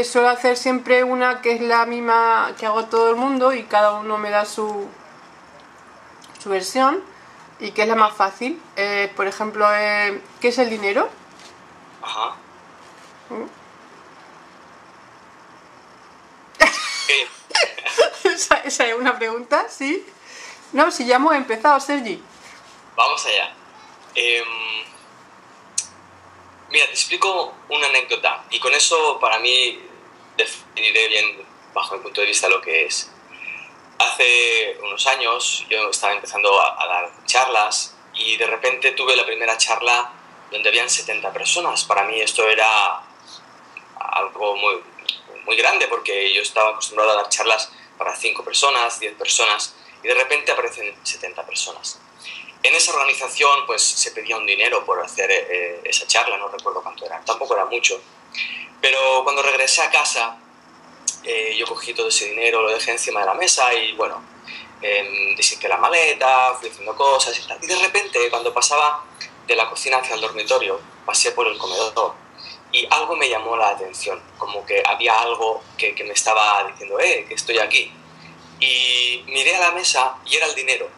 Suelo hacer siempre una que es la misma que hago todo el mundo y cada uno me da su versión y que es la más fácil. Por ejemplo, ¿qué es el dinero? Ajá. ¿Mm? ¿Qué? Esa es una pregunta, ¿sí? No, si ya hemos empezado, Sergi. Vamos allá. Mira, te explico una anécdota y con eso para mí definiré bien bajo mi punto de vista lo que es. Hace unos años yo estaba empezando a dar charlas y de repente tuve la primera charla donde habían 70 personas. Para mí esto era algo muy grande porque yo estaba acostumbrado a dar charlas para 5 personas, 10 personas y de repente aparecen 70 personas. En esa organización pues se pedía un dinero por hacer esa charla, no recuerdo cuánto era, tampoco era mucho. Pero cuando regresé a casa yo cogí todo ese dinero, lo dejé encima de la mesa y bueno, desinqué la maleta, fui haciendo cosas y tal. Y de repente cuando pasaba de la cocina hacia el dormitorio, pasé por el comedor y algo me llamó la atención, como que había algo que me estaba diciendo, que estoy aquí. Y miré a la mesa y era el dinero,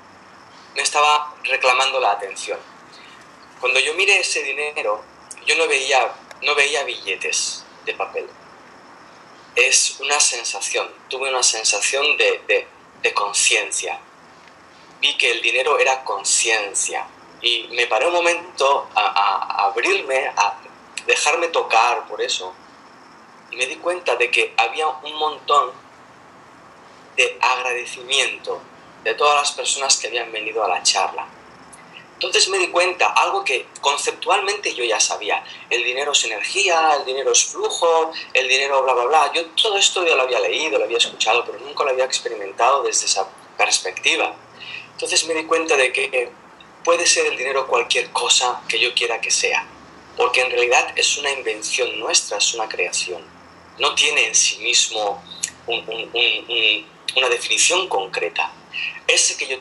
me estaba reclamando la atención. Cuando yo miré ese dinero, yo no veía billetes de papel. Es una sensación, tuve una sensación de conciencia. Vi que el dinero era conciencia y me paré un momento a abrirme, a dejarme tocar por eso. Y me di cuenta de que había un montón de agradecimiento de todas las personas que habían venido a la charla. Entonces me di cuenta, algo que conceptualmente yo ya sabía, el dinero es energía, el dinero es flujo, el dinero bla bla bla, yo todo esto ya lo había leído, lo había escuchado, pero nunca lo había experimentado desde esa perspectiva. Entonces me di cuenta de que puede ser el dinero cualquier cosa que yo quiera que sea, porque en realidad es una invención nuestra, es una creación, no tiene en sí mismo una definición concreta. Ese que yo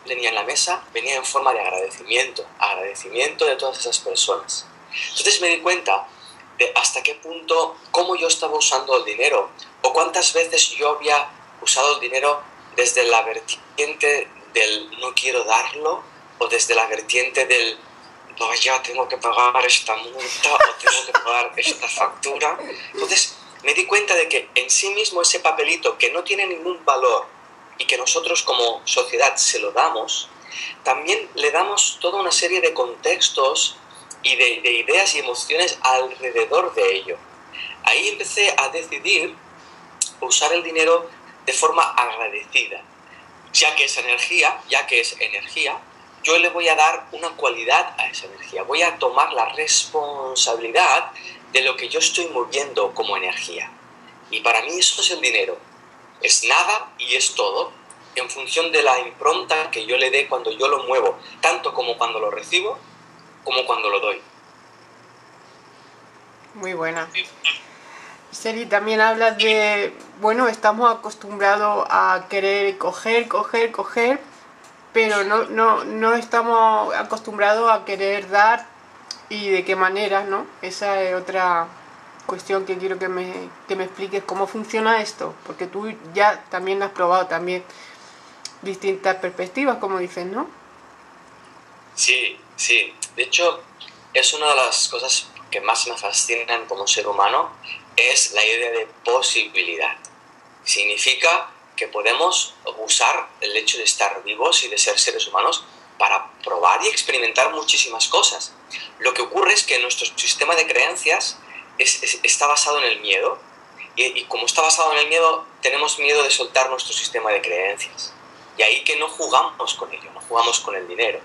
tenía en la mesa venía en forma de agradecimiento de todas esas personas. Entonces me di cuenta de hasta qué punto, cómo yo estaba usando el dinero o cuántas veces yo había usado el dinero desde la vertiente del no quiero darlo o desde la vertiente del no, ya tengo que pagar esta multa o tengo que pagar esta factura. Entonces me di cuenta de que en sí mismo ese papelito que no tiene ningún valor y que nosotros como sociedad se lo damos, también le damos toda una serie de contextos y de ideas y emociones alrededor de ello. Ahí empecé a decidir usar el dinero de forma agradecida. Ya que es energía, yo le voy a dar una cualidad a esa energía. Voy a tomar la responsabilidad de lo que yo estoy moviendo como energía. Y para mí eso es el dinero. Es nada y es todo en función de la impronta que yo le dé cuando yo lo muevo, tanto como cuando lo recibo, como cuando lo doy. Muy buena. Seri, también hablas de, bueno, estamos acostumbrados a querer coger, pero no estamos acostumbrados a querer dar y de qué manera, ¿no? Esa es otra cuestión que quiero que me expliques cómo funciona esto, porque tú ya también has probado también distintas perspectivas, como dices, ¿no? Sí. De hecho, es una de las cosas que más me fascinan como ser humano, es la idea de posibilidad. Significa que podemos usar el hecho de estar vivos y de ser seres humanos para probar y experimentar muchísimas cosas. Lo que ocurre es que nuestro sistema de creencias está basado en el miedo y como está basado en el miedo, tenemos miedo de soltar nuestro sistema de creencias. Y ahí que no jugamos con ello, no jugamos con el dinero.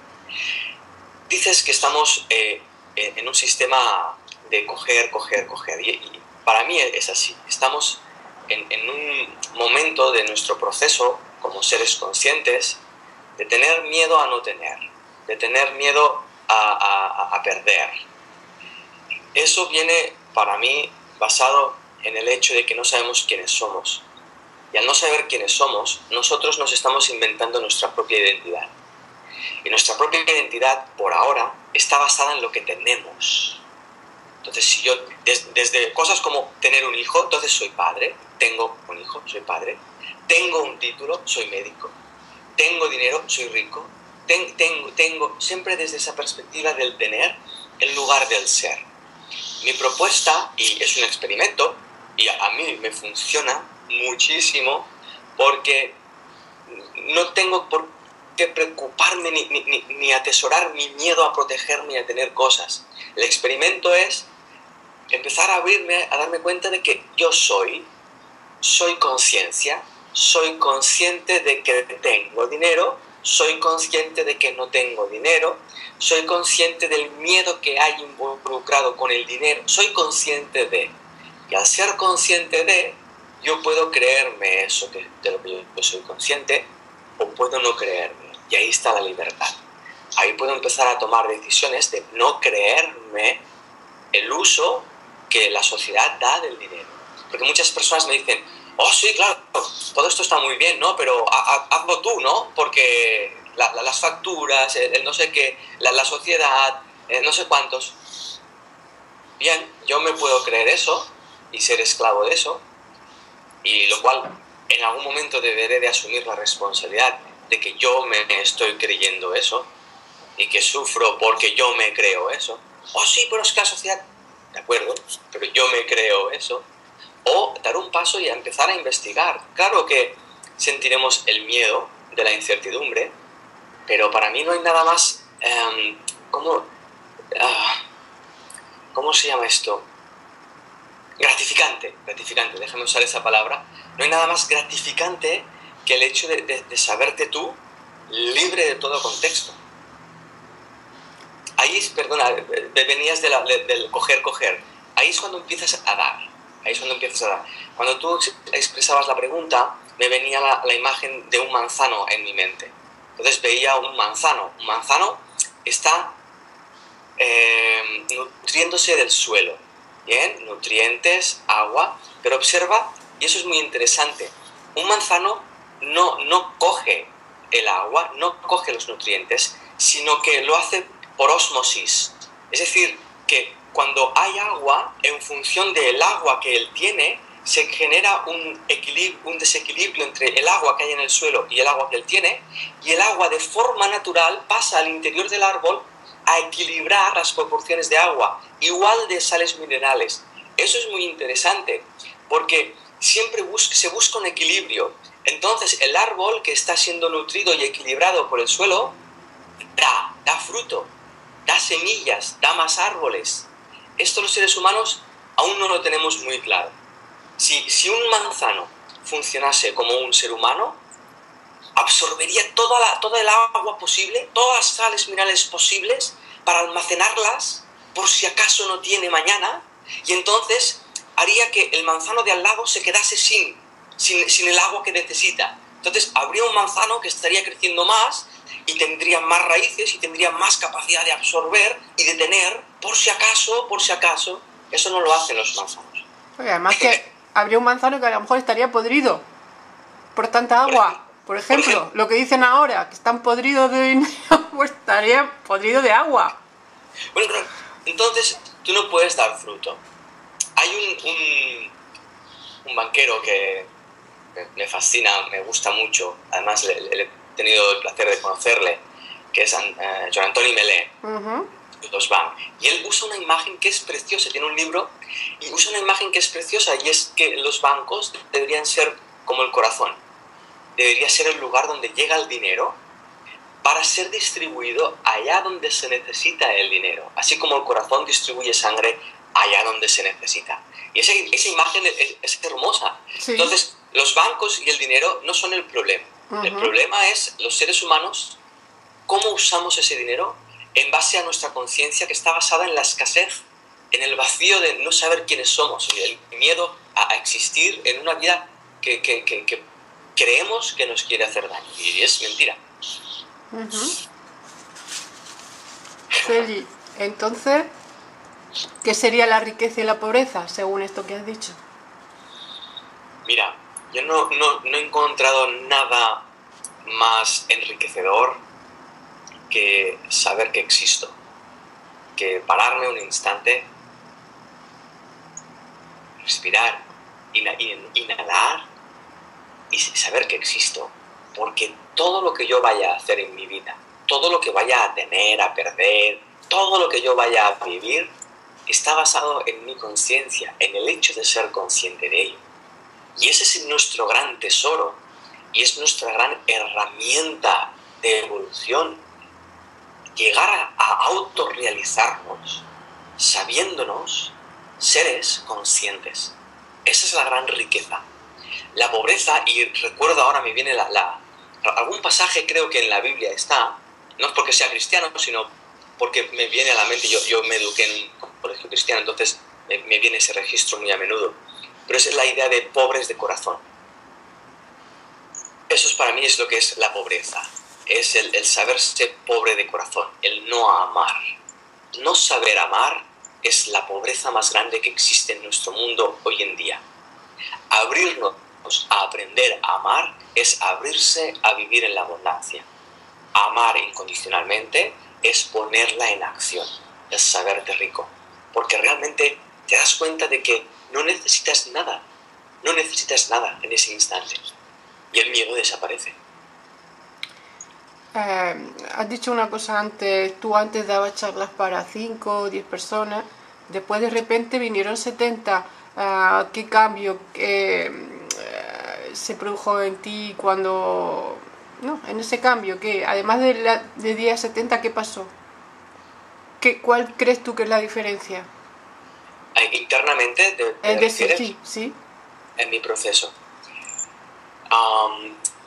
Dices que estamos en un sistema de coger y para mí es así. Estamos en un momento de nuestro proceso como seres conscientes de tener miedo a no tener, de tener miedo a perder. Eso viene para mí basado en el hecho de que no sabemos quiénes somos. Y al no saber quiénes somos, nosotros nos estamos inventando nuestra propia identidad. Y nuestra propia identidad, por ahora, está basada en lo que tenemos. Entonces, si yo, desde cosas como tener un hijo, entonces soy padre, tengo un hijo, soy padre, tengo un título, soy médico, tengo dinero, soy rico, tengo, siempre desde esa perspectiva del tener en lugar del ser. Mi propuesta, y es un experimento, y a mí me funciona muchísimo, porque no tengo por qué preocuparme ni atesorar mi miedo a protegerme y a tener cosas. El experimento es empezar a abrirme, a darme cuenta de que yo soy conciencia, soy consciente de que tengo dinero, soy consciente de que no tengo dinero, soy consciente del miedo que hay involucrado con el dinero, soy consciente de, y al ser consciente de, yo puedo creerme eso de lo que yo soy consciente, o puedo no creerme, y ahí está la libertad. Ahí puedo empezar a tomar decisiones de no creerme el uso que la sociedad da del dinero. Porque muchas personas me dicen, oh sí, claro, todo esto está muy bien, ¿no? Pero hazlo tú, ¿no? Porque las facturas, el no sé qué, la sociedad, no sé cuántos. Bien, yo me puedo creer eso y ser esclavo de eso, y lo cual en algún momento deberé de asumir la responsabilidad de que yo me estoy creyendo eso y que sufro porque yo me creo eso. Oh sí, pero es que la sociedad... De acuerdo, pero yo me creo eso. O dar un paso y empezar a investigar. Claro que sentiremos el miedo de la incertidumbre, pero para mí no hay nada más... ¿cómo se llama esto? Gratificante, déjame usar esa palabra. No hay nada más gratificante que el hecho de saberte tú libre de todo contexto. Ahí, perdona, venías del coger. Ahí es cuando empiezas a dar. Cuando tú expresabas la pregunta, me venía la imagen de un manzano en mi mente. Entonces veía un manzano. Un manzano está nutriéndose del suelo. Bien, nutrientes, agua. Pero observa, y eso es muy interesante, un manzano no coge el agua, no coge los nutrientes, sino que lo hace por ósmosis. Es decir, que cuando hay agua, en función del agua que él tiene, se genera un desequilibrio entre el agua que hay en el suelo y el agua que él tiene, y el agua de forma natural pasa al interior del árbol a equilibrar las proporciones de agua, igual de sales minerales. Eso es muy interesante, porque siempre se busca un equilibrio. Entonces el árbol que está siendo nutrido y equilibrado por el suelo da fruto, da semillas, da más árboles. Esto los seres humanos aún no lo tenemos muy claro. Si un manzano funcionase como un ser humano, absorbería toda el agua posible, todas las sales minerales posibles para almacenarlas por si acaso no tiene mañana, y entonces haría que el manzano de al lado se quedase sin el agua que necesita. Entonces habría un manzano que estaría creciendo más y tendría más raíces y tendría más capacidad de absorber y de tener, por si acaso. Eso no lo hacen los manzanos. Oye, además que habría un manzano que a lo mejor estaría podrido por tanta agua. Por ejemplo, lo que dicen ahora, que están podridos de dinero, pues estaría podrido de agua. Bueno, entonces tú no puedes dar fruto. Hay un banquero que me fascina, me gusta mucho, además he tenido el placer de conocerle, que es Joan Antoni Melé, Los Banc. Y él usa una imagen que es preciosa, tiene un libro y usa una imagen que es preciosa, y es que los bancos deberían ser como el corazón. Debería ser el lugar donde llega el dinero para ser distribuido allá donde se necesita el dinero, así como el corazón distribuye sangre allá donde se necesita. Y esa imagen es hermosa. Sí. Entonces, los bancos y el dinero no son el problema. El problema es los seres humanos, cómo usamos ese dinero en base a nuestra conciencia, que está basada en la escasez, en el vacío de no saber quiénes somos, y el miedo a existir en una vida que creemos que nos quiere hacer daño, y es mentira. Feli, entonces, ¿qué sería la riqueza y la pobreza, según esto que has dicho? Mira, yo no he encontrado nada más enriquecedor que saber que existo, que pararme un instante respirar, inhalar y saber que existo. Porque todo lo que yo vaya a hacer en mi vida, todo lo que vaya a tener, a perder, todo lo que yo vaya a vivir, está basado en mi conciencia, en el hecho de ser consciente de ello. Y ese es nuestro gran tesoro y es nuestra gran herramienta de evolución. Llegar a autorrealizarnos sabiéndonos seres conscientes. Esa es la gran riqueza. La pobreza, y recuerdo ahora me viene algún pasaje, creo que en la Biblia está, no es porque sea cristiano, sino porque me viene a la mente, yo me eduqué en un colegio cristiano, entonces me viene ese registro muy a menudo, pero esa es la idea de pobres de corazón. Eso para mí es lo que es la pobreza, es el saberse pobre de corazón, el no amar. No saber amar es la pobreza más grande que existe en nuestro mundo hoy en día. Abrirnos a aprender a amar es abrirse a vivir en la abundancia. Amar incondicionalmente es ponerla en acción, es saberte rico, porque realmente te das cuenta de que no necesitas nada en ese instante y el miedo desaparece. Has dicho una cosa antes, tú antes dabas charlas para 5 o 10 personas, después de repente vinieron 70. ¿Qué cambio se produjo en ti cuando... No, en ese cambio, que además de día 70, ¿qué pasó? ¿Cuál crees tú que es la diferencia? Internamente, sí. En mi proceso.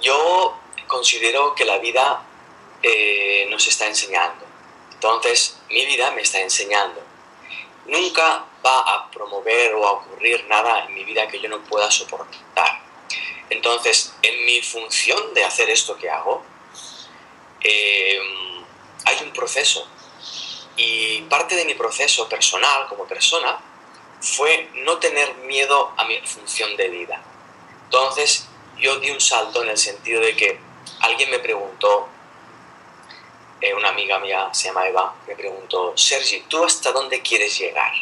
Yo considero que la vida nos está enseñando. Entonces, mi vida me está enseñando. Nunca va a promover o a ocurrir nada en mi vida que yo no pueda soportar. Entonces, en mi función de hacer esto que hago, hay un proceso. Y parte de mi proceso personal como persona fue no tener miedo a mi función de vida. Entonces, yo di un salto en el sentido de que alguien me preguntó, una amiga mía, se llama Eva, me preguntó: Sergi, ¿tú hasta dónde quieres llegar?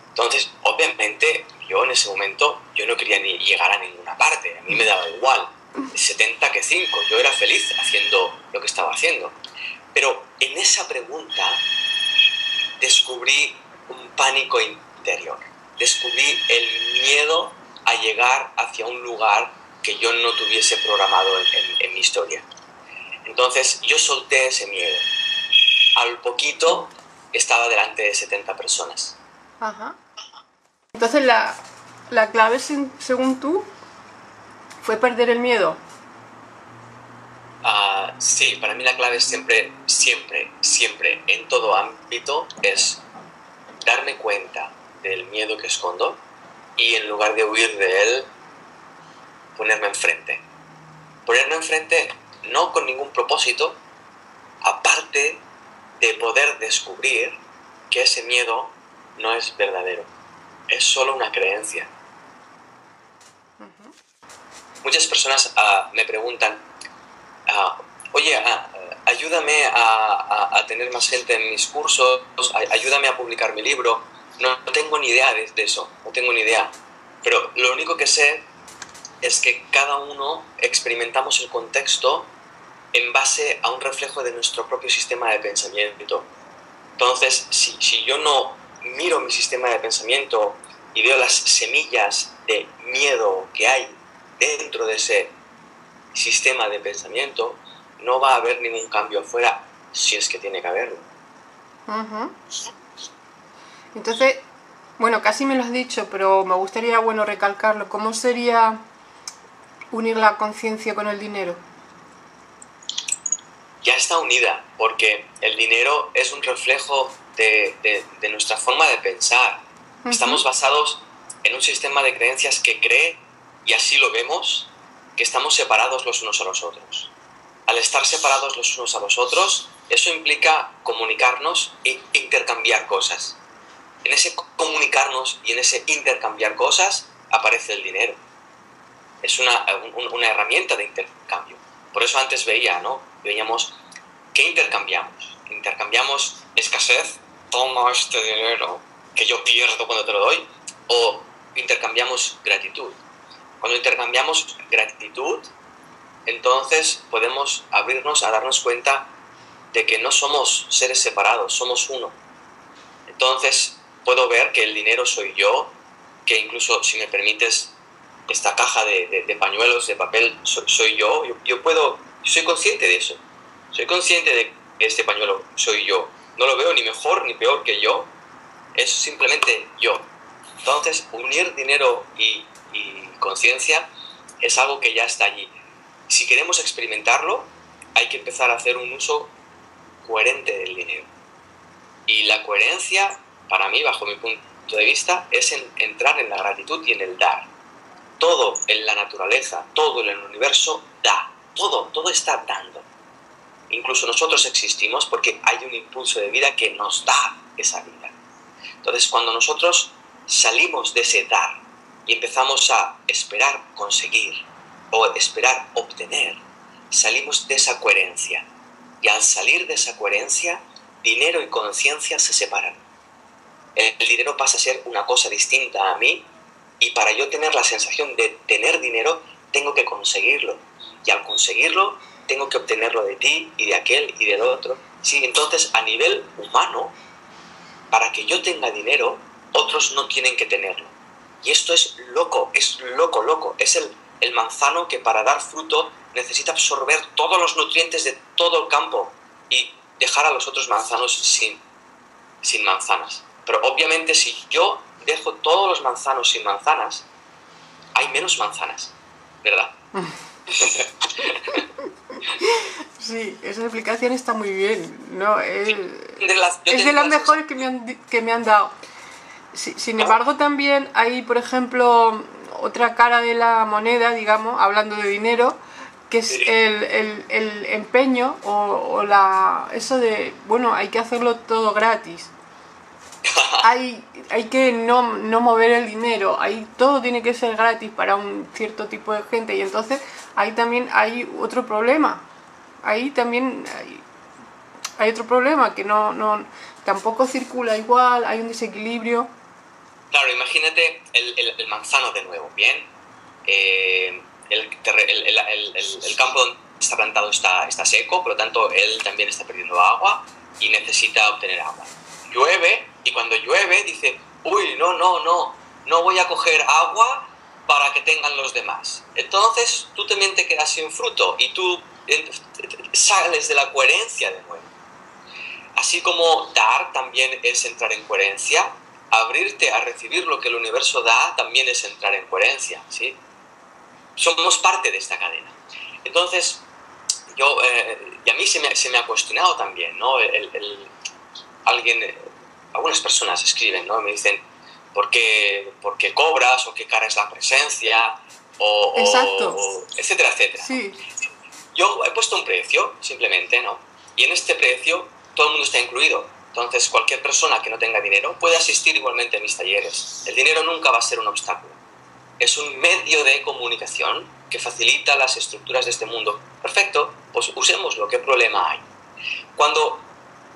Entonces, obviamente, yo en ese momento, yo no quería ni llegar a ninguna parte, a mí me daba igual, 70 que 5, yo era feliz haciendo lo que estaba haciendo. Pero en esa pregunta descubrí un pánico interior, descubrí el miedo a llegar hacia un lugar que yo no tuviese programado en mi historia. Entonces yo solté ese miedo. Al poquito estaba delante de 70 personas. Ajá. Entonces la clave, según tú, fue perder el miedo. Sí, para mí la clave es siempre, en todo ámbito, es darme cuenta del miedo que escondo y en lugar de huir de él, ponerme enfrente. Ponerme enfrente no con ningún propósito, aparte de poder descubrir que ese miedo no es verdadero, es solo una creencia. Muchas personas me preguntan, oye, ayúdame a tener más gente en mis cursos, ayúdame a publicar mi libro. No tengo ni idea de eso, no tengo ni idea. Pero lo único que sé es que cada uno experimentamos el contexto en base a un reflejo de nuestro propio sistema de pensamiento. Entonces, si yo no miro mi sistema de pensamiento y veo las semillas de miedo que hay dentro de ese sistema de pensamiento, no va a haber ningún cambio afuera, si es que tiene que haberlo. Entonces, bueno, casi me lo has dicho, pero me gustaría, recalcarlo. ¿Cómo sería unir la conciencia con el dinero? Ya está unida, porque el dinero es un reflejo de nuestra forma de pensar. Estamos basados en un sistema de creencias que cree, y así lo vemos, que estamos separados los unos a los otros. Al estar separados los unos a los otros, eso implica comunicarnos e intercambiar cosas. En ese comunicarnos y en ese intercambiar cosas aparece el dinero. Es una herramienta de intercambio. Por eso antes veíamos ¿qué intercambiamos? Intercambiamos escasez, toma este dinero que yo pierdo cuando te lo doy, o intercambiamos gratitud. Cuando intercambiamos gratitud, entonces podemos abrirnos a darnos cuenta de que no somos seres separados, somos uno. Entonces puedo ver que el dinero soy yo, que incluso, si me permites, esta caja de pañuelos, de papel, soy yo. Yo soy consciente de eso. Soy consciente de que este pañuelo soy yo. No lo veo ni mejor ni peor que yo. Es simplemente yo. Entonces, unir dinero y conciencia es algo que ya está allí. Si queremos experimentarlo, hay que empezar a hacer un uso coherente del dinero. Y la coherencia, para mí, bajo mi punto de vista, es entrar en la gratitud y en el dar. Todo en la naturaleza, todo en el universo da. Todo está dando. Incluso nosotros existimos porque hay un impulso de vida que nos da esa vida. Entonces, cuando nosotros salimos de ese dar y empezamos a esperar conseguir o esperar obtener, salimos de esa coherencia. Y al salir de esa coherencia, dinero y conciencia se separan. El dinero pasa a ser una cosa distinta a mí, y para yo tener la sensación de tener dinero, tengo que conseguirlo. Y al conseguirlo, tengo que obtenerlo de ti y de aquel y del otro. Sí, entonces, a nivel humano, para que yo tenga dinero, otros no tienen que tenerlo. Y esto es loco, es loco. Es el manzano que para dar fruto necesita absorber todos los nutrientes de todo el campo y dejar a los otros manzanos sin manzanas. Pero obviamente si yo dejo todos los manzanos sin manzanas, hay menos manzanas, ¿verdad? Sí, esa explicación está muy bien, ¿no? Es de de las mejores que me han dado. Sin embargo, también hay, por ejemplo, otra cara de la moneda, digamos, hablando de dinero, que es el empeño eso de, bueno, hay que hacerlo todo gratis. Hay que no mover el dinero, todo tiene que ser gratis para un cierto tipo de gente, y entonces ahí también hay otro problema. Ahí también hay otro problema, que tampoco circula igual, hay un desequilibrio. Claro, imagínate el manzano de nuevo, ¿bien? El campo donde está plantado está seco, por lo tanto él también está perdiendo agua y necesita obtener agua. Llueve, y cuando llueve dice, uy, no voy a coger agua para que tengan los demás. Entonces tú también te quedas sin fruto y tú sales de la coherencia de nuevo. Así como dar también es entrar en coherencia, abrirte a recibir lo que el universo da también es entrar en coherencia, ¿sí? Somos parte de esta cadena. Entonces, y a mí se me ha cuestionado también, ¿no? Algunas personas escriben, ¿no? Me dicen, ¿por qué cobras? ¿O qué cara es la presencia? Exacto. Etcétera, etcétera. Sí. Yo he puesto un precio, simplemente, ¿no? Y en este precio todo el mundo está incluido. Entonces, cualquier persona que no tenga dinero puede asistir igualmente a mis talleres. El dinero nunca va a ser un obstáculo. Es un medio de comunicación que facilita las estructuras de este mundo. Perfecto, pues usémoslo, ¿qué problema hay? Cuando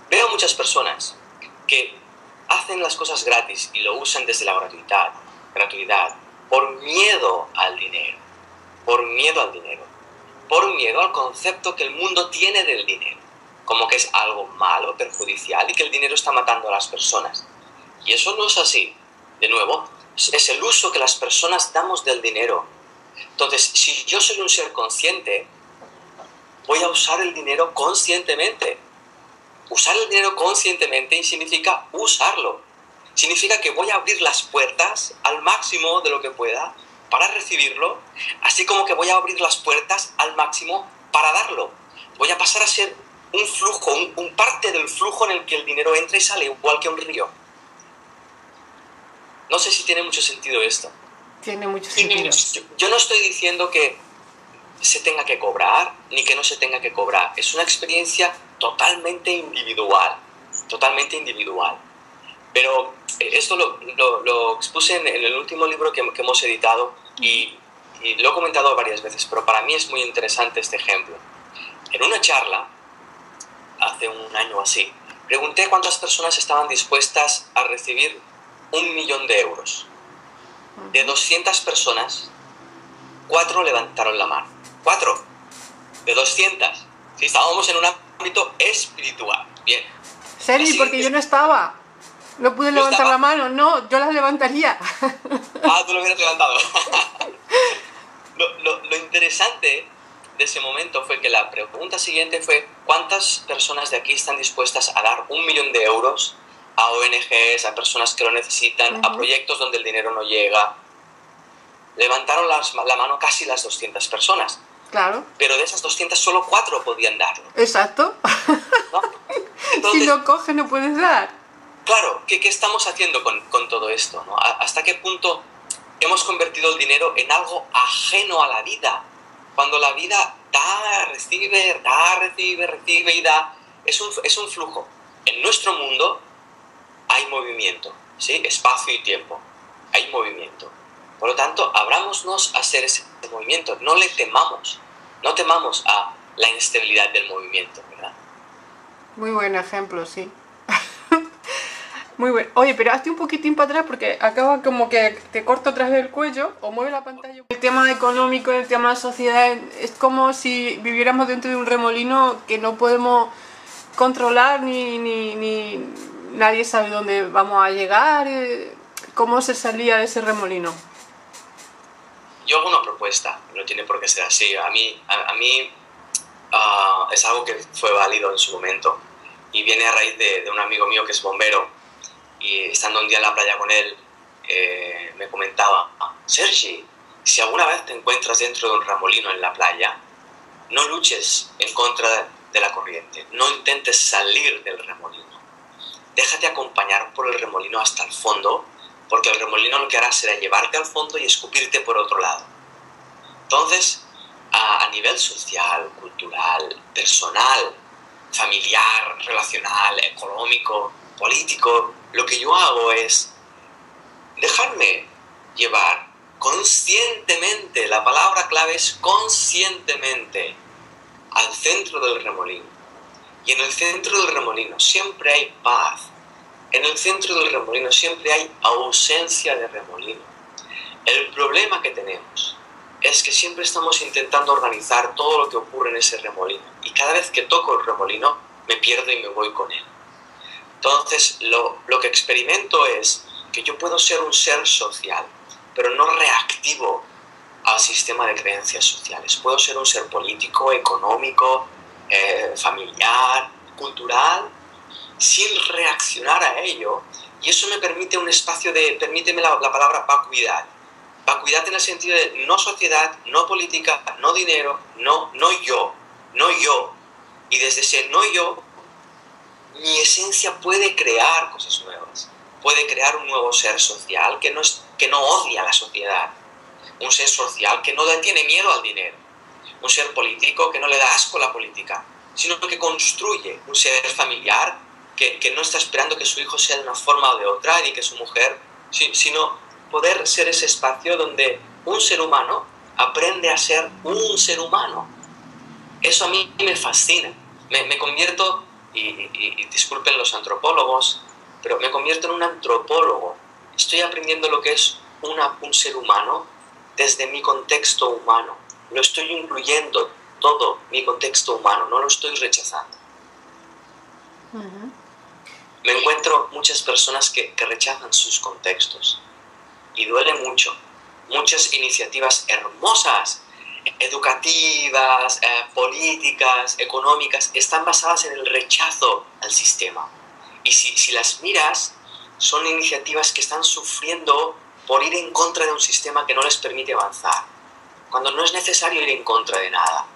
veo muchas personas que hacen las cosas gratis y lo usan desde la gratuidad, por miedo al dinero, por miedo al concepto que el mundo tiene del dinero, como que es algo malo, perjudicial y que el dinero está matando a las personas. Y eso no es así. De nuevo, es el uso que las personas damos del dinero. Entonces, si yo soy un ser consciente, voy a usar el dinero conscientemente. Usar el dinero conscientemente significa usarlo. Significa que voy a abrir las puertas al máximo de lo que pueda para recibirlo, así como que voy a abrir las puertas al máximo para darlo. Voy a pasar a ser un flujo, un parte del flujo en el que el dinero entra y sale, igual que un río. No sé si tiene mucho sentido esto. Tiene mucho sentido. Yo no estoy diciendo que se tenga que cobrar ni que no se tenga que cobrar. Es una experiencia totalmente individual. Pero esto lo expuse en el último libro que hemos editado y lo he comentado varias veces, pero para mí es muy interesante este ejemplo. En una charla, hace un año así, pregunté cuántas personas estaban dispuestas a recibir 1 millón de euros. De 200 personas, 4 levantaron la mano. 4 de 200. Sí, estábamos en un ámbito espiritual. Bien. Sergi, porque yo no estaba. No pude levantar la mano. No, yo la levantaría. Ah, tú lo hubieras levantado. Lo interesante de ese momento fue que la pregunta siguiente fue: ¿cuántas personas de aquí están dispuestas a dar 1 millón de euros a ONGs, a personas que lo necesitan, a proyectos donde el dinero no llega? Levantaron la mano casi las 200 personas. Claro. Pero de esas 200 solo 4 podían darlo. Exacto. ¿No? Entonces, si no coges no puedes dar. Claro, ¿qué estamos haciendo con todo esto? ¿No? ¿Hasta qué punto hemos convertido el dinero en algo ajeno a la vida? Cuando la vida da, recibe y da. Es un flujo. En nuestro mundo hay movimiento, ¿sí? Espacio y tiempo. Hay movimiento. Por lo tanto, abrámonos a hacer ese movimiento. No le temamos. No temamos a la inestabilidad del movimiento, ¿verdad? Muy buen ejemplo, sí. Muy bueno. Oye, pero hazte un poquitín para atrás porque acaba como que te corto atrás del cuello o mueve la pantalla. El tema económico, el tema de la sociedad, es como si viviéramos dentro de un remolino que no podemos controlar ni nadie sabe dónde vamos a llegar. ¿Cómo se salía de ese remolino? Yo hago una propuesta, no tiene por qué ser así. A mí es algo que fue válido en su momento y viene a raíz de un amigo mío que es bombero, y estando un día en la playa con él me comentaba: Sergi, si alguna vez te encuentras dentro de un remolino en la playa, no luches en contra de la corriente, no intentes salir del remolino, déjate acompañar por el remolino hasta el fondo, porque el remolino lo que hará será llevarte al fondo y escupirte por otro lado. Entonces, a nivel social, cultural, personal, familiar, relacional, económico, político, lo que yo hago es dejarme llevar conscientemente, la palabra clave es conscientemente, al centro del remolino. Y en el centro del remolino siempre hay paz. En el centro del remolino siempre hay ausencia de remolino. El problema que tenemos es que siempre estamos intentando organizar todo lo que ocurre en ese remolino. Y cada vez que toco el remolino, me pierdo y me voy con él. Entonces, lo que experimento es que yo puedo ser un ser social, pero no reactivo al sistema de creencias sociales. Puedo ser un ser político, económico, familiar, cultural, sin reaccionar a ello, y eso me permite un espacio de, permíteme la palabra vacuidad. Vacuidad en el sentido de no sociedad, no política, no dinero, no yo. Y desde ese no yo, mi esencia puede crear cosas nuevas. Puede crear un nuevo ser social que no odia a la sociedad. Un ser social que no le tiene miedo al dinero. Un ser político que no le da asco a la política, sino que construye un ser familiar que no está esperando que su hijo sea de una forma o de otra, ni que su mujer, sino poder ser ese espacio donde un ser humano aprende a ser un ser humano. Eso a mí me fascina. Me convierto, y disculpen los antropólogos, pero me convierto en un antropólogo. Estoy aprendiendo lo que es un ser humano desde mi contexto humano. Lo estoy incluyendo todo mi contexto humano, no lo estoy rechazando. Me encuentro muchas personas que rechazan sus contextos y duele mucho. Muchas iniciativas hermosas, educativas, políticas, económicas, están basadas en el rechazo al sistema. Y si las miras, son iniciativas que están sufriendo por ir en contra de un sistema que no les permite avanzar, cuando no es necesario ir en contra de nada.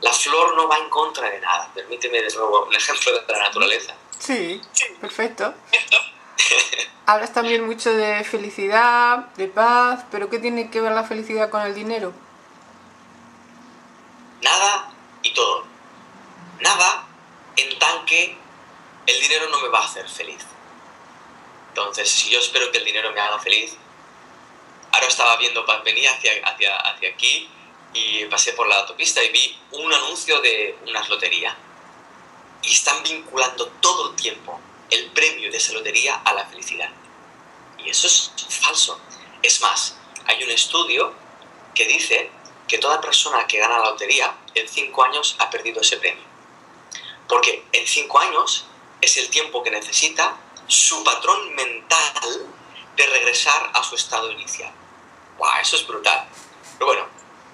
La flor no va en contra de nada. Permíteme de nuevo un ejemplo de la naturaleza. Sí, perfecto. Hablas también mucho de felicidad, de paz, pero ¿qué tiene que ver la felicidad con el dinero? Nada y todo. Nada en tan que el dinero no me va a hacer feliz. Entonces, si yo espero que el dinero me haga feliz, ahora estaba viendo, venía hacia aquí y pasé por la autopista y vi un anuncio de una lotería. Y están vinculando todo el tiempo el premio de esa lotería a la felicidad. Y eso es falso. Es más, hay un estudio que dice que toda persona que gana la lotería en 5 años ha perdido ese premio. Porque en 5 años es el tiempo que necesita su patrón mental de regresar a su estado inicial. ¡Guau! Eso es brutal. Pero bueno,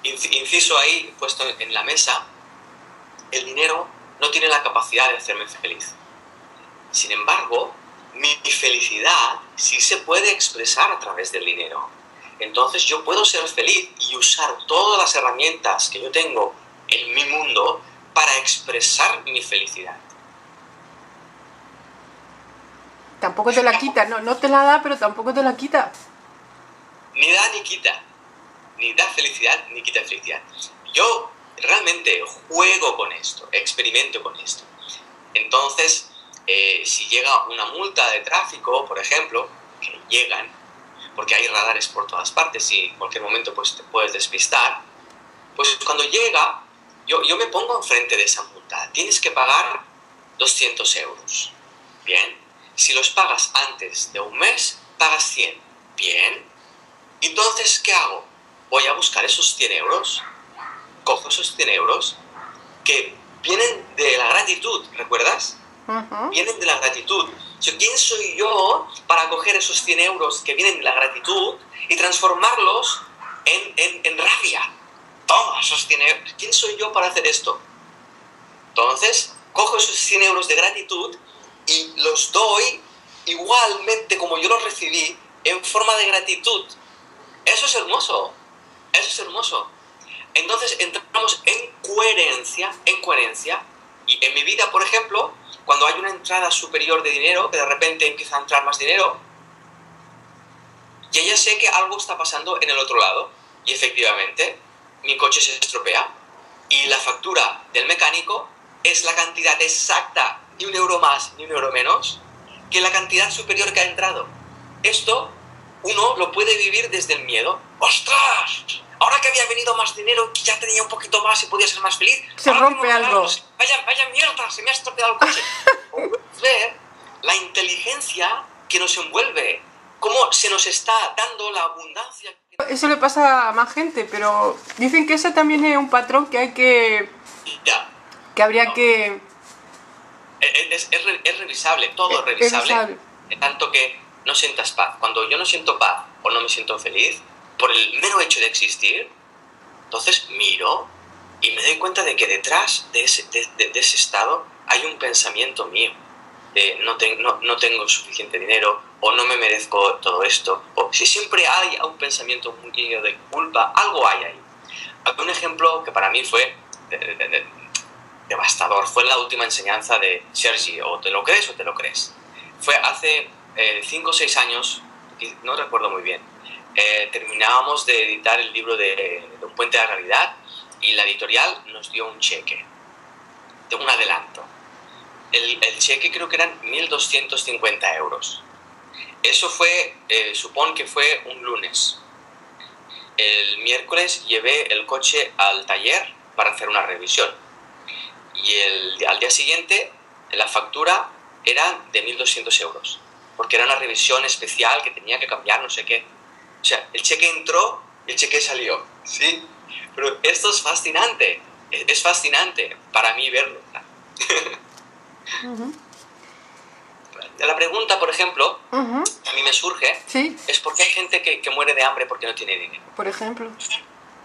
inciso ahí puesto en la mesa, el dinero no tiene la capacidad de hacerme feliz. Sin embargo, mi felicidad sí se puede expresar a través del dinero. Entonces yo puedo ser feliz y usar todas las herramientas que yo tengo en mi mundo para expresar mi felicidad. Tampoco te la quita, no te la da, pero tampoco te la quita. Ni da ni quita. Ni da felicidad ni quita felicidad. Yo realmente juego con esto, experimento con esto. Entonces, si llega una multa de tráfico, por ejemplo, que llegan, porque hay radares por todas partes y en cualquier momento pues, te puedes despistar, pues cuando llega, yo me pongo enfrente de esa multa. Tienes que pagar 200 euros. Bien. Si los pagas antes de un mes, pagas 100. Bien. Entonces, ¿qué hago? Voy a buscar esos 100 euros, cojo esos 100 euros que vienen de la gratitud, ¿recuerdas? Vienen de la gratitud. ¿Quién soy yo para coger esos 100 euros que vienen de la gratitud y transformarlos en rabia? Toma, esos 100 euros. ¿Quién soy yo para hacer esto? Entonces, cojo esos 100 euros de gratitud y los doy igualmente como yo los recibí, en forma de gratitud. Eso es hermoso. Eso es hermoso. Entonces entramos en coherencia, y en mi vida, por ejemplo, cuando hay una entrada superior de dinero, que de repente empieza a entrar más dinero, ya sé que algo está pasando en el otro lado, y efectivamente mi coche se estropea, y la factura del mecánico es la cantidad exacta, ni 1 euro más, ni 1 euro menos, que la cantidad superior que ha entrado. Esto uno lo puede vivir desde el miedo. ¡Ostras! Ahora que había venido más dinero, que ya tenía un poquito más y podía ser más feliz, se rompe algo. Vaya mierda, se me ha estropeado el coche. Ver la inteligencia que nos envuelve, cómo se nos está dando la abundancia. Eso le pasa a más gente, pero dicen que ese también es un patrón que hay que... Ya. Que habría que... Es revisable, todo es revisable. Tanto que no sientas paz. Cuando yo no siento paz o no me siento feliz, por el mero hecho de existir, entonces miro y me doy cuenta de que detrás de ese estado hay un pensamiento mío de no tengo suficiente dinero, o no me merezco todo esto, o si siempre hay un pensamiento muy mío de culpa, algo hay ahí. Un ejemplo que para mí fue devastador fue la última enseñanza de Sergi, o te lo crees o te lo crees. Fue hace 5 o 6 años, no recuerdo muy bien. Terminábamos de editar el libro de Un puente a la realidad, y la editorial nos dio un cheque de un adelanto. El cheque creo que eran 1.250 euros. Eso fue, supón que fue un lunes. El miércoles llevé el coche al taller para hacer una revisión, y al día siguiente la factura era de 1.200 euros, porque era una revisión especial que tenía que cambiar no sé qué. O sea, el cheque entró y el cheque salió, ¿sí? Pero esto es fascinante para mí verlo. La pregunta, por ejemplo, a mí me surge, ¿sí? Es por qué hay gente que muere de hambre porque no tiene dinero. Por ejemplo.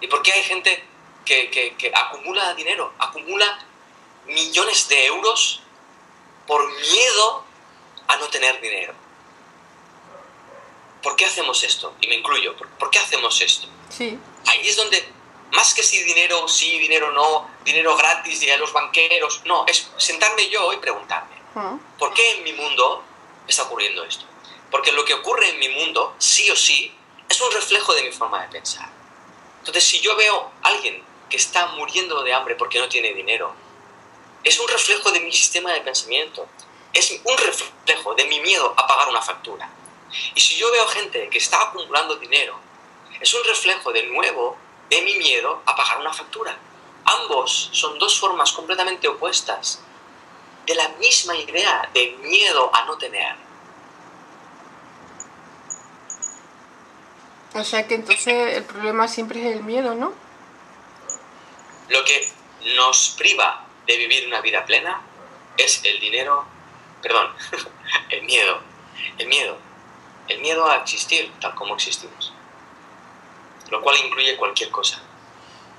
¿Y por qué hay gente que acumula dinero, acumula millones de euros por miedo a no tener dinero? ¿Por qué hacemos esto? Y me incluyo. ¿Por qué hacemos esto? Sí. Ahí es donde, más que si dinero sí, dinero no, dinero gratis de los banqueros, no, es sentarme yo y preguntarme, ¿por qué en mi mundo está ocurriendo esto? Porque lo que ocurre en mi mundo, sí o sí, es un reflejo de mi forma de pensar. Entonces, si yo veo a alguien que está muriendo de hambre porque no tiene dinero, es un reflejo de mi sistema de pensamiento, es un reflejo de mi miedo a pagar una factura. Y si yo veo gente que está acumulando dinero, es un reflejo de nuevo de mi miedo a pagar una factura. Ambos son dos formas completamente opuestas de la misma idea de miedo a no tener. O sea que entonces el problema siempre es el miedo, ¿no? Lo que nos priva de vivir una vida plena es el dinero, perdón, el miedo, el miedo, el miedo a existir tal como existimos, lo cual incluye cualquier cosa.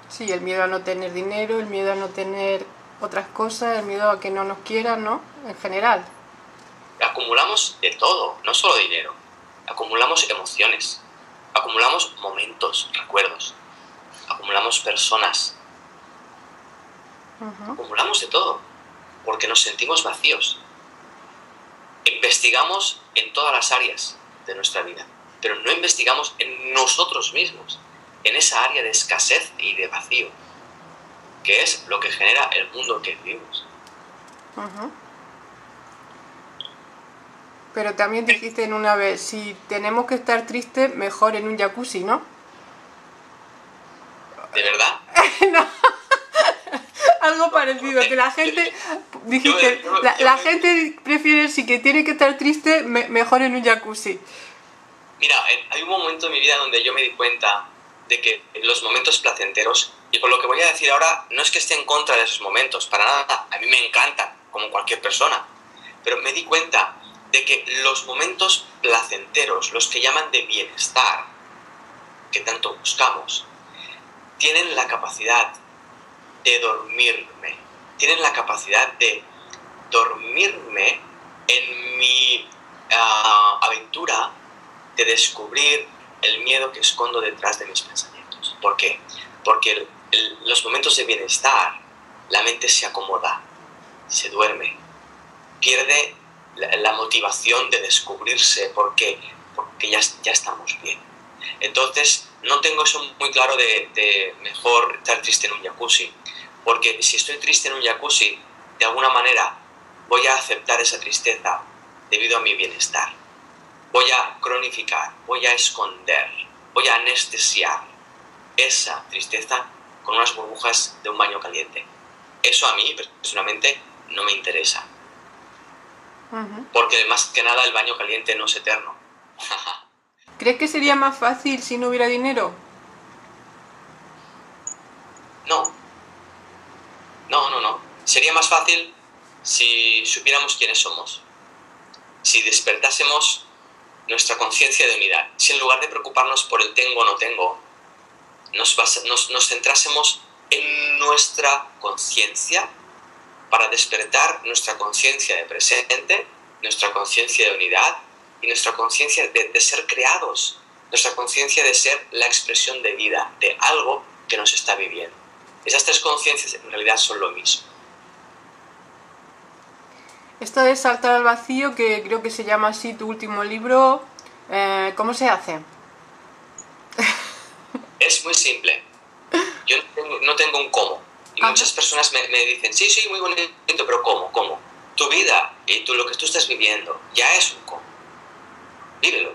Sí, el miedo a no tener dinero, el miedo a no tener otras cosas, el miedo a que no nos quieran, ¿no? En general. Acumulamos de todo, no solo dinero, acumulamos emociones, acumulamos momentos, recuerdos, acumulamos personas, acumulamos de todo, porque nos sentimos vacíos. Investigamos en todas las áreas de nuestra vida, pero no investigamos en nosotros mismos, en esa área de escasez y de vacío, que es lo que genera el mundo que vivimos. Pero también dijiste en una vez, si tenemos que estar tristes, mejor en un jacuzzi, ¿no? ¿De verdad? No, algo parecido, que la gente, dijiste, la gente prefiere, si que tiene que estar triste, mejor en un jacuzzi. Mira, hay un momento en mi vida donde yo me di cuenta de que los momentos placenteros, y por lo que voy a decir ahora, no es que esté en contra de esos momentos, para nada, a mí me encantan, como cualquier persona, pero me di cuenta de que los momentos placenteros, los que llaman de bienestar, que tanto buscamos, tienen la capacidad de dormirme, tienen la capacidad de dormirme en mi aventura de descubrir el miedo que escondo detrás de mis pensamientos. ¿Por qué? Porque los momentos de bienestar, la mente se acomoda, se duerme, pierde la motivación de descubrirse porque ya estamos bien. Entonces, no tengo eso muy claro de mejor estar triste en un jacuzzi, porque si estoy triste en un jacuzzi, de alguna manera voy a aceptar esa tristeza debido a mi bienestar. Voy a cronificar, voy a esconder, voy a anestesiar esa tristeza con unas burbujas de un baño caliente. Eso a mí, personalmente, no me interesa. Porque más que nada el baño caliente no es eterno. ¿Crees que sería más fácil si no hubiera dinero? No. Sería más fácil si supiéramos quiénes somos. Si despertásemos nuestra conciencia de unidad. Si en lugar de preocuparnos por el tengo o no tengo, nos centrásemos en nuestra conciencia para despertar nuestra conciencia de presente, nuestra conciencia de unidad y nuestra conciencia de ser creados, nuestra conciencia de ser la expresión de vida, de algo que nos está viviendo. Esas tres conciencias en realidad son lo mismo. Esto de saltar al vacío, que creo que se llama así tu último libro, ¿cómo se hace? Es muy simple. Yo no tengo un cómo. Y muchas personas me dicen, sí, muy bonito, pero ¿cómo? Tu vida y lo que tú estás viviendo ya es un cómo. Vívelo.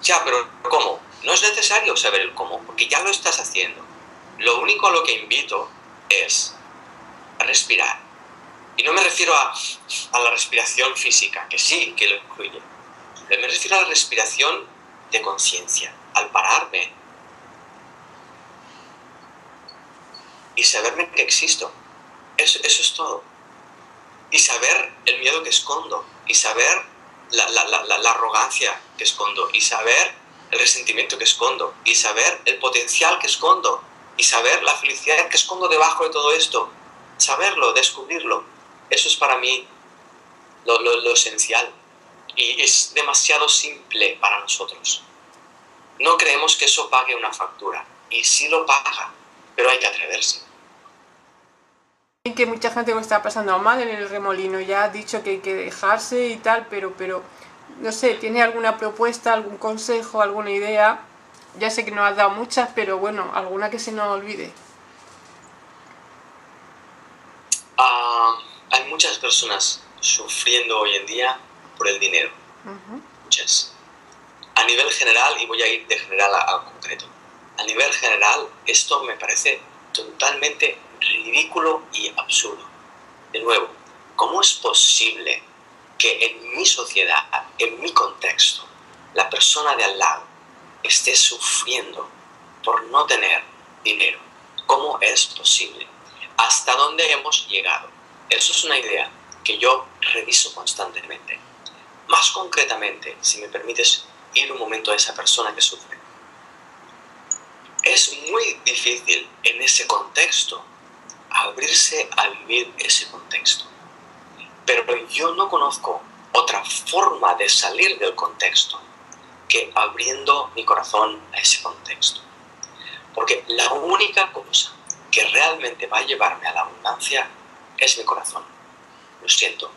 Ya, pero ¿cómo? No es necesario saber el cómo, porque ya lo estás haciendo. Lo único a lo que invito es a respirar. Y no me refiero a la respiración física, que sí, que lo incluye. Pero me refiero a la respiración de conciencia, al pararme y saberme que existo. Eso es todo. Y saber el miedo que escondo, y saber la arrogancia que escondo, y saber el resentimiento que escondo, y saber el potencial que escondo, y saber la felicidad que escondo debajo de todo esto. Saberlo, descubrirlo. Eso es para mí lo esencial. Y es demasiado simple para nosotros. No creemos que eso pague una factura. Y sí lo paga, pero hay que atreverse. Y que mucha gente lo está pasando mal en el remolino. Ya ha dicho que hay que dejarse y tal, pero no sé, ¿tiene alguna propuesta, algún consejo, alguna idea? Ya sé que nos has dado muchas, pero bueno, alguna que se nos olvide. Hay muchas personas sufriendo hoy en día por el dinero. Muchas. A nivel general, y voy a ir de general a concreto, a nivel general esto me parece totalmente ridículo y absurdo. De nuevo, ¿cómo es posible que en mi sociedad, en mi contexto, la persona de al lado esté sufriendo por no tener dinero. ¿Cómo es posible? ¿Hasta dónde hemos llegado? Eso es una idea que yo reviso constantemente. Más concretamente, si me permites ir un momento a esa persona que sufre. Es muy difícil en ese contexto abrirse a vivir ese contexto. Pero yo no conozco otra forma de salir del contexto que abriendo mi corazón a ese contexto. Porque la única cosa que realmente va a llevarme a la abundancia es mi corazón. Lo siento.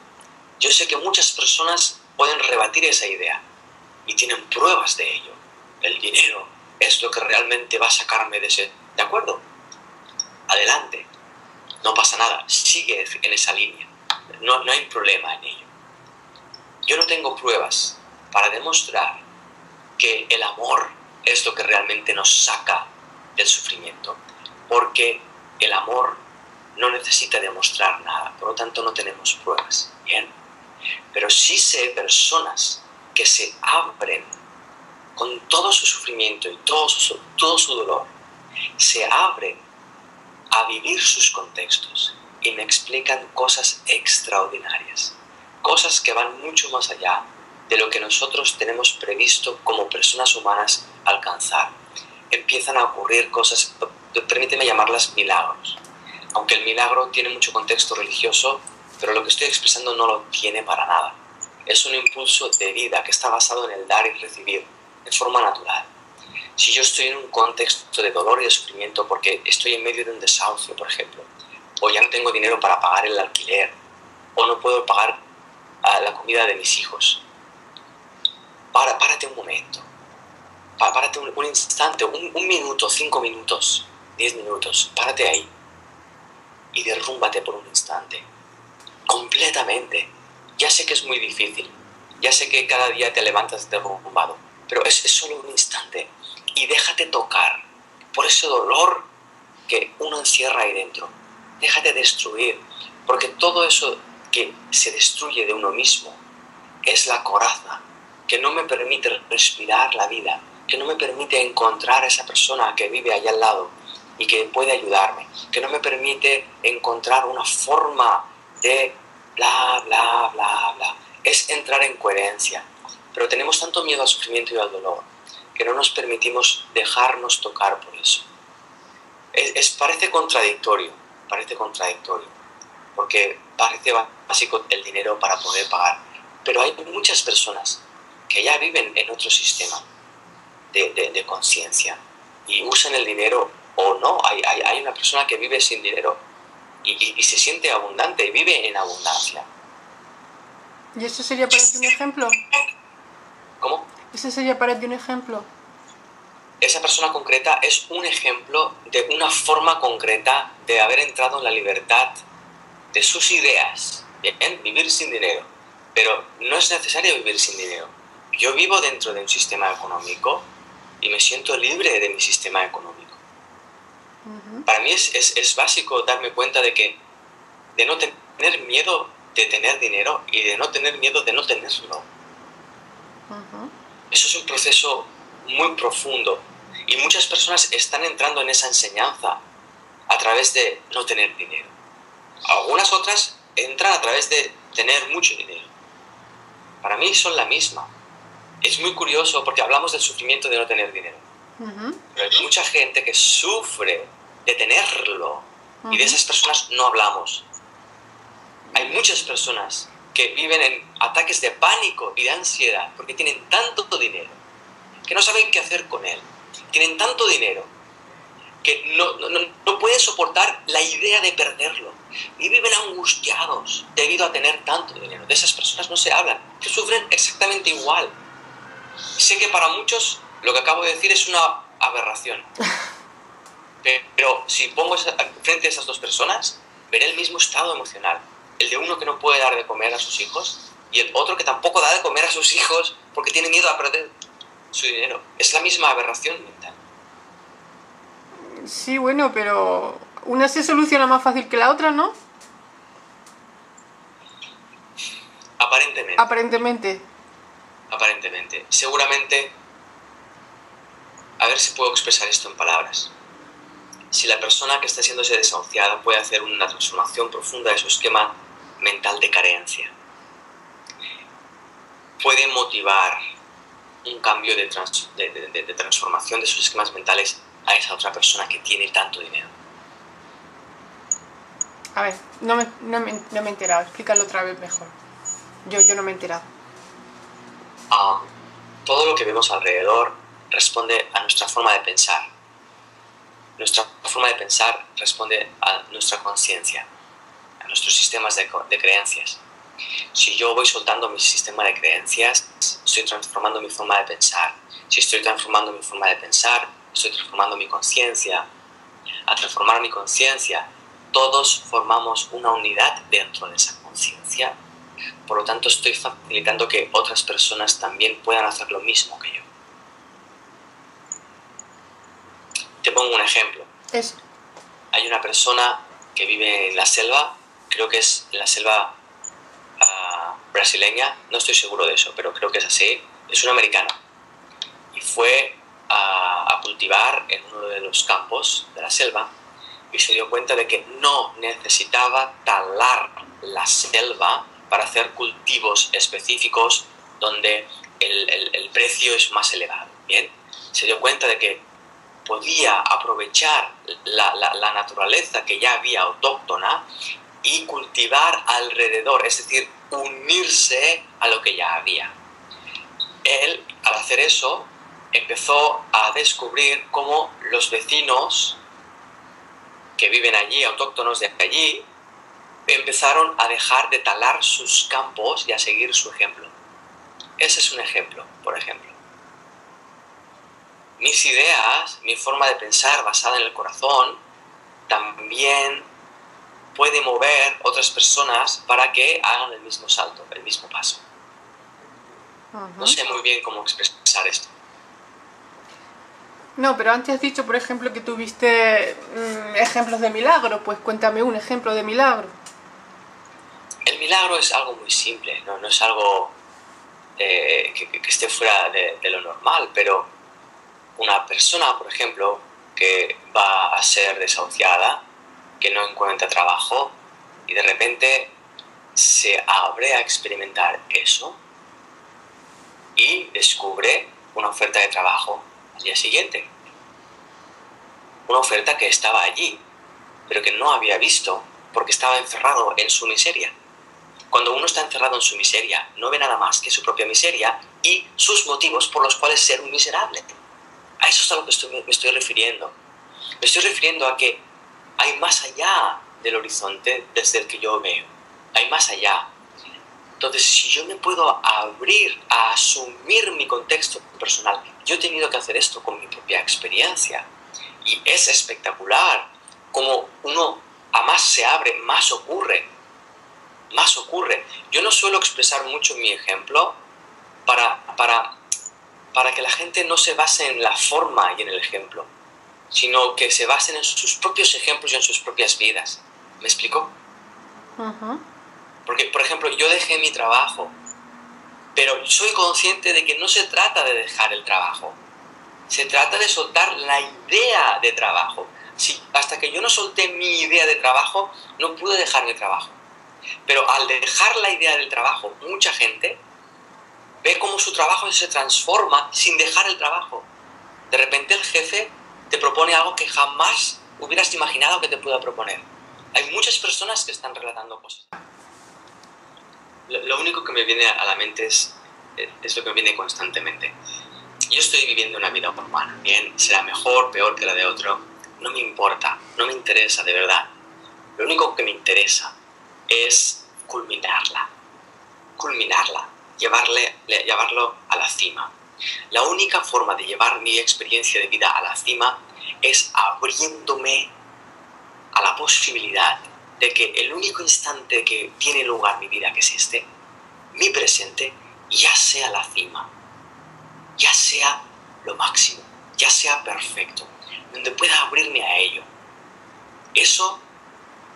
Yo sé que muchas personas pueden rebatir esa idea y tienen pruebas de ello. El dinero es lo que realmente va a sacarme de ese... ¿De acuerdo? Adelante. No pasa nada. Sigue en esa línea. No hay problema en ello. Yo no tengo pruebas para demostrar que el amor es lo que realmente nos saca del sufrimiento, porque el amor no necesita demostrar nada, por lo tanto no tenemos pruebas. Bien, pero sí sé personas que se abren con todo su sufrimiento y todo su dolor, se abren a vivir sus contextos y me explican cosas extraordinarias, cosas que van mucho más allá de lo que nosotros tenemos previsto como personas humanas alcanzar. Empiezan a ocurrir cosas, permíteme llamarlas milagros, aunque el milagro tiene mucho contexto religioso, pero lo que estoy expresando no lo tiene para nada. Es un impulso de vida que está basado en el dar y recibir de forma natural. Si yo estoy en un contexto de dolor y de sufrimiento porque estoy en medio de un desahucio, por ejemplo, o ya no tengo dinero para pagar el alquiler, o no puedo pagar la comida de mis hijos, párate un momento, párate un instante, un minuto, 5 minutos, 10 minutos, párate ahí y derrúmbate por un instante, completamente. Ya sé que es muy difícil, ya sé que cada día te levantas derrumbado, pero es solo un instante y déjate tocar por ese dolor que uno encierra ahí dentro. Déjate destruir, porque todo eso que se destruye de uno mismo es la coraza que no me permite respirar la vida, que no me permite encontrar a esa persona que vive allá al lado y que puede ayudarme, que no me permite encontrar una forma de bla, bla, bla, bla. Es entrar en coherencia. Pero tenemos tanto miedo al sufrimiento y al dolor que no nos permitimos dejarnos tocar por eso. Parece contradictorio, porque parece básico el dinero para poder pagar. Pero hay muchas personas que ya viven en otro sistema de conciencia y usan el dinero o no. Hay una persona que vive sin dinero y se siente abundante y vive en abundancia. ¿Y eso sería para ti un ejemplo? ¿Cómo? ¿Ese sería para ti un ejemplo? Esa persona concreta es un ejemplo de una forma concreta de haber entrado en la libertad de sus ideas. Bien, vivir sin dinero. Pero no es necesario vivir sin dinero. Yo vivo dentro de un sistema económico y me siento libre de mi sistema económico. Para mí es básico darme cuenta de no tener miedo de tener dinero y de no tener miedo de no tenerlo. Eso es un proceso muy profundo y muchas personas están entrando en esa enseñanza a través de no tener dinero. Algunas otras entran a través de tener mucho dinero. Para mí son la misma. Es muy curioso porque hablamos del sufrimiento de no tener dinero. Pero hay mucha gente que sufre de tenerlo y de esas personas no hablamos. Hay muchas personas que viven en ataques de pánico y de ansiedad porque tienen tanto dinero que no saben qué hacer con él. Tienen tanto dinero que no pueden soportar la idea de perderlo y viven angustiados debido a tener tanto dinero. De esas personas no se hablan, que sufren exactamente igual. Sé que para muchos lo que acabo de decir es una aberración, pero si pongo frente a esas dos personas, veré el mismo estado emocional. El de uno que no puede dar de comer a sus hijos y el otro que tampoco da de comer a sus hijos porque tiene miedo a perder su dinero. Es la misma aberración mental. Sí, bueno, pero una se soluciona más fácil que la otra, ¿no? Aparentemente. Aparentemente. Seguramente A ver si puedo expresar esto en palabras. Si la persona que está siéndose desahuciada puede hacer una transformación profunda de su esquema mental de carencia, puede motivar un cambio de transformación de sus esquemas mentales a esa otra persona que tiene tanto dinero. A ver, no me he enterado. Explícalo otra vez mejor. Yo no me he enterado. Todo lo que vemos alrededor responde a nuestra forma de pensar. Nuestra forma de pensar responde a nuestra conciencia, a nuestros sistemas de creencias. Si yo voy soltando mi sistema de creencias, estoy transformando mi forma de pensar. Si estoy transformando mi forma de pensar, estoy transformando mi conciencia. Al transformar mi conciencia, todos formamos una unidad dentro de esa conciencia. Por lo tanto, estoy facilitando que otras personas también puedan hacer lo mismo que yo. Te pongo un ejemplo. Hay una persona que vive en la selva, creo que es en la selva brasileña, no estoy seguro de eso, pero creo que es así. Es un americano y fue a cultivar en uno de los campos de la selva y se dio cuenta de que no necesitaba talar la selva para hacer cultivos específicos donde el precio es más elevado. Bien, se dio cuenta de que podía aprovechar la naturaleza que ya había autóctona y cultivar alrededor, es decir, unirse a lo que ya había. Él, al hacer eso, empezó a descubrir cómo los vecinos que viven allí, autóctonos de allí, empezaron a dejar de talar sus campos y a seguir su ejemplo. Ese es un ejemplo, por ejemplo. Mis ideas, mi forma de pensar basada en el corazón, también puede mover otras personas para que hagan el mismo salto, el mismo paso. No sé muy bien cómo expresar esto. No, pero antes has dicho, por ejemplo, que tuviste ejemplos de milagro. Pues cuéntame un ejemplo de milagro. El milagro es algo muy simple, no es algo que esté fuera de lo normal, pero una persona, por ejemplo, que va a ser desahuciada, que no encuentra trabajo y de repente se abre a experimentar eso y descubre una oferta de trabajo al día siguiente. Una oferta que estaba allí, pero que no había visto porque estaba encerrado en su miseria. Cuando uno está encerrado en su miseria, no ve nada más que su propia miseria y sus motivos por los cuales ser un miserable. A eso es a lo que me estoy refiriendo. Me estoy refiriendo a que hay más allá del horizonte desde el que yo veo. Hay más allá. Entonces, si yo me puedo abrir a asumir mi contexto personal, yo he tenido que hacer esto con mi propia experiencia. Y es espectacular como uno a más se abre, más ocurre. Más ocurre. Yo no suelo expresar mucho mi ejemplo para que la gente no se base en la forma y en el ejemplo, sino que se basen en sus propios ejemplos y en sus propias vidas. ¿Me explico? Porque, por ejemplo, yo dejé mi trabajo, pero soy consciente de que no se trata de dejar el trabajo. Se trata de soltar la idea de trabajo. Hasta que yo no solté mi idea de trabajo, no pude dejar mi trabajo. Pero al dejar la idea del trabajo, mucha gente ve cómo su trabajo se transforma sin dejar el trabajo. De repente el jefe te propone algo que jamás hubieras imaginado que te pueda proponer. Hay muchas personas que están relatando cosas. Lo único que me viene a la mente es lo que me viene constantemente. Yo estoy viviendo una vida humana, bien, será mejor, peor que la de otro. No me importa, no me interesa de verdad. Lo único que me interesa es culminarla, llevarlo a la cima. La única forma de llevar mi experiencia de vida a la cima es abriéndome a la posibilidad de que el único instante que tiene lugar mi vida, que es este, mi presente, ya sea la cima, ya sea lo máximo, ya sea perfecto, donde pueda abrirme a ello. Eso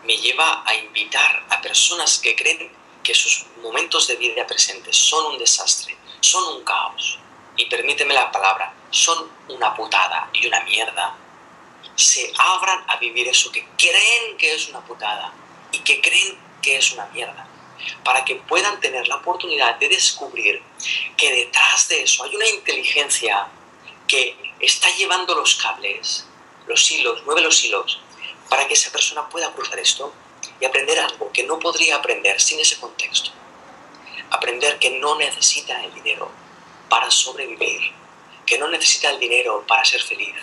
me lleva a invitar a personas que creen que sus momentos de vida presentes son un desastre, son un caos. Y permíteme la palabra, son una putada y una mierda, se abran a vivir eso que creen que es una putada y que creen que es una mierda, para que puedan tener la oportunidad de descubrir que detrás de eso hay una inteligencia que está llevando los cables, los hilos, mueve los hilos, para que esa persona pueda cruzar esto y aprender algo que no podría aprender sin ese contexto. Aprender que no necesita el dinero para sobrevivir, que no necesita el dinero para ser feliz.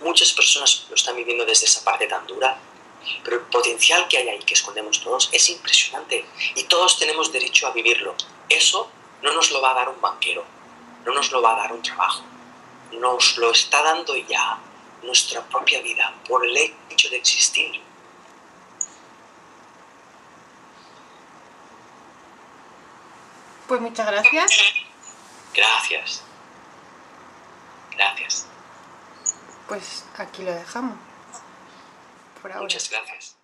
Muchas personas lo están viviendo desde esa parte tan dura, pero el potencial que hay ahí, que escondemos todos, es impresionante y todos tenemos derecho a vivirlo. Eso no nos lo va a dar un banquero, no nos lo va a dar un trabajo, nos lo está dando ya nuestra propia vida por el hecho de existir. Pues muchas gracias. Gracias. Gracias. Pues aquí lo dejamos. Por ahora. Muchas gracias.